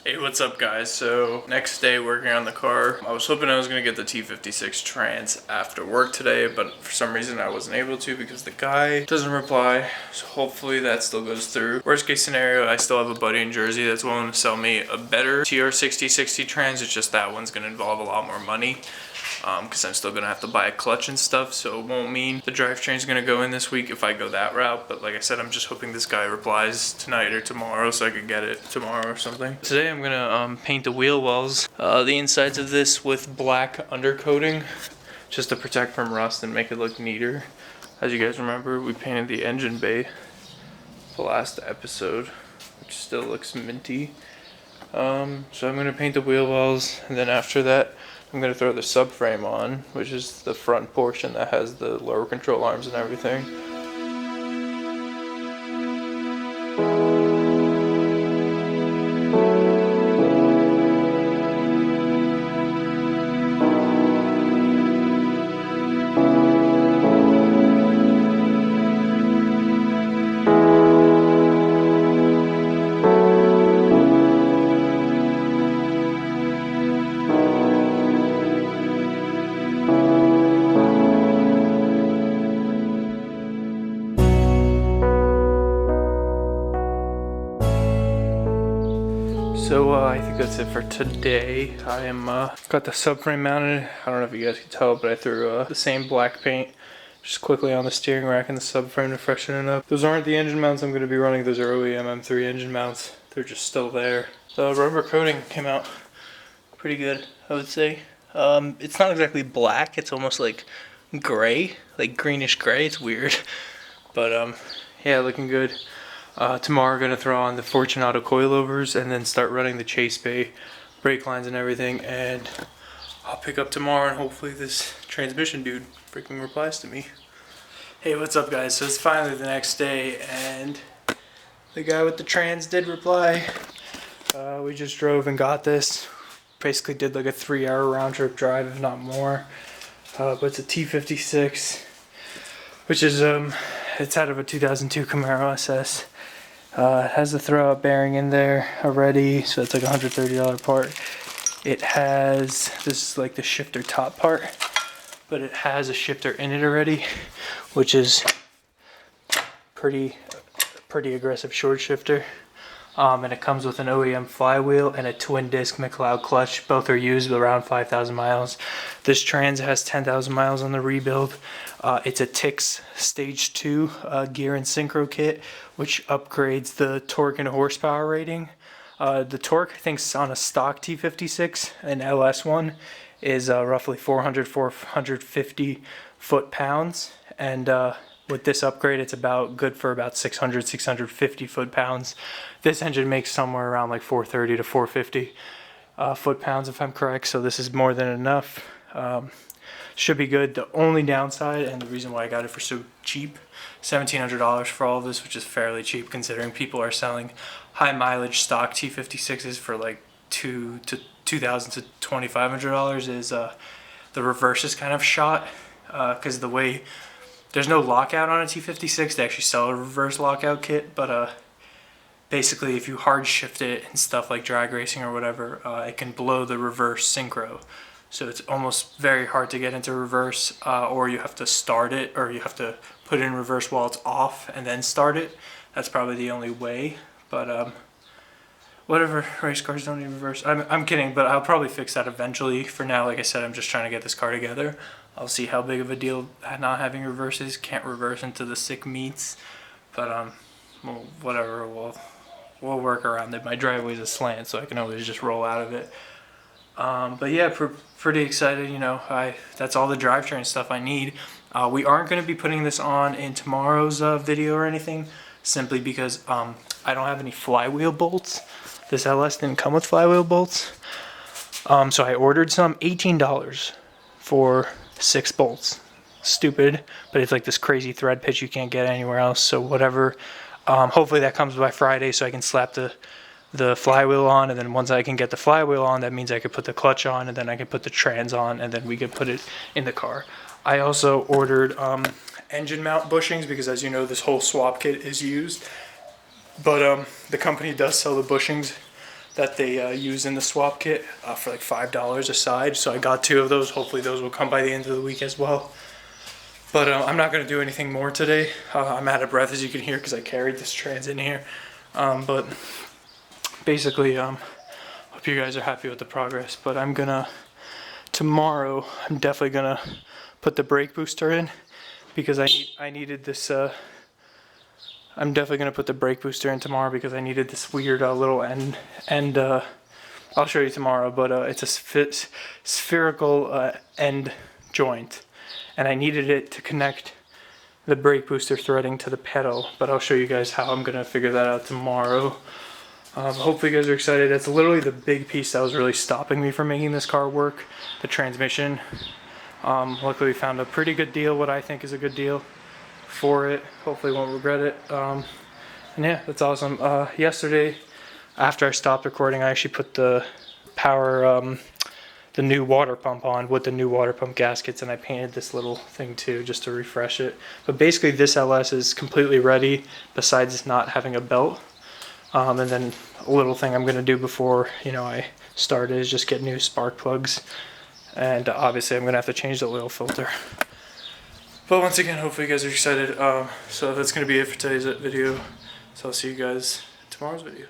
Hey, what's up guys? So next day working on the car. I was hoping I was gonna get the T56 trans after work today, but for some reason I wasn't able to because the guy doesn't reply. So hopefully that still goes through. Worst case scenario, I still have a buddy in Jersey that's willing to sell me a better TR6060 trans. It's just that one's gonna involve a lot more money. Because I'm still gonna have to buy a clutch and stuff, so it won't mean the drivetrain's gonna go in this week if I go that route. But like I said, I'm just hoping this guy replies tonight or tomorrow so I could get it tomorrow or something. Today I'm gonna paint the wheel wells, the insides of this with black undercoating, just to protect from rust and make it look neater. As you guys remember, we painted the engine bay the last episode, which still looks minty. So I'm gonna paint the wheel wells, and then after that I'm going to throw the subframe on, which is the front portion that has the lower control arms and everything. So I think that's it for today. I am got the subframe mounted. I don't know if you guys can tell, but I threw the same black paint just quickly on the steering rack and the subframe to freshen it up. Those aren't the engine mounts I'm going to be running. Those are OEM M3 engine mounts. They're just still there. The rubber coating came out pretty good, I would say. It's not exactly black. It's almost like gray, like greenish gray. It's weird, but yeah, looking good. Tomorrow, gonna throw on the Fortunato coilovers and then start running the Chase Bay brake lines and everything. And I'll pick up tomorrow, and hopefully this transmission dude freaking replies to me. Hey, what's up, guys? So it's finally the next day, and the guy with the trans did reply. We just drove and got this. Basically, did like a 3-hour round trip drive, if not more. But it's a T56, which is it's out of a 2002 Camaro SS. It has the throwout bearing in there already, so it's like a $130 part. It has, this is like the shifter top part, but it has a shifter in it already, which is pretty aggressive short shifter. And it comes with an OEM flywheel and a twin disc McLeod clutch. Both are used around 5,000 miles. This trans has 10,000 miles on the rebuild. It's a Tix Stage 2 gear and synchro kit, which upgrades the torque and horsepower rating. The torque, I think, on a stock T56, an LS one, is roughly 450 foot-pounds. And with this upgrade, it's about good for about 650 foot-pounds. This engine makes somewhere around like 430 to 450 foot-pounds, if I'm correct. So this is more than enough. Should be good. The only downside, and the reason why I got it for so cheap, $1,700 for all of this, which is fairly cheap considering people are selling high mileage stock T56s for like $2,000 to $2,500, is the reverse is kind of shot, because the way there's no lockout on a T56. They actually sell a reverse lockout kit, but basically if you hard shift it and stuff like drag racing or whatever, it can blow the reverse synchro. So it's almost very hard to get into reverse, or you have to start it, or you have to put it in reverse while it's off and then start it. That's probably the only way, but whatever, race cars don't need reverse. I'm kidding, but I'll probably fix that eventually. For now, like I said, I'm just trying to get this car together. I'll see how big of a deal not having reverses. Can't reverse into the sick meats, but well, whatever, we'll work around it. My driveway's a slant, so I can always just roll out of it. But yeah, pretty excited. You know, that's all the drivetrain stuff I need. We aren't going to be putting this on in tomorrow's video or anything, simply because I don't have any flywheel bolts. This LS didn't come with flywheel bolts, so I ordered some. $18 for 6 bolts. Stupid, but it's like this crazy thread pitch you can't get anywhere else. So whatever. Hopefully that comes by Friday, so I can slap the flywheel on, and then once I can get the flywheel on, that means I could put the clutch on, and then I can put the trans on, and then we could put it in the car. I also ordered engine mount bushings, because as you know, this whole swap kit is used. But the company does sell the bushings that they use in the swap kit for like $5 a side. So I got 2 of those. Hopefully those will come by the end of the week as well. But I'm not going to do anything more today. I'm out of breath, as you can hear, because I carried this trans in here. But basically, hope you guys are happy with the progress. But tomorrow, I'm definitely going to put the brake booster in, because I needed this. I'm definitely going to put the brake booster in tomorrow because I needed this weird little end. I'll show you tomorrow, but it's a spherical end joint. And I needed it to connect the brake booster threading to the pedal, but I'll show you guys how I'm gonna figure that out tomorrow. Hopefully you guys are excited. That's literally the big piece that was really stopping me from making this car work, the transmission. Luckily we found a pretty good deal, what I think is a good deal for it. Hopefully won't regret it. And yeah, that's awesome. Yesterday, after I stopped recording, I actually put the power, the new water pump on with the new water pump gaskets, and I painted this little thing too just to refresh it. But basically this LS is completely ready, besides not having a belt. And then a little thing I'm going to do before I start is just get new spark plugs, and obviously I'm going to have to change the oil filter. But once again, hopefully you guys are excited. So that's going to be it for today's video. So I'll see you guys in tomorrow's video.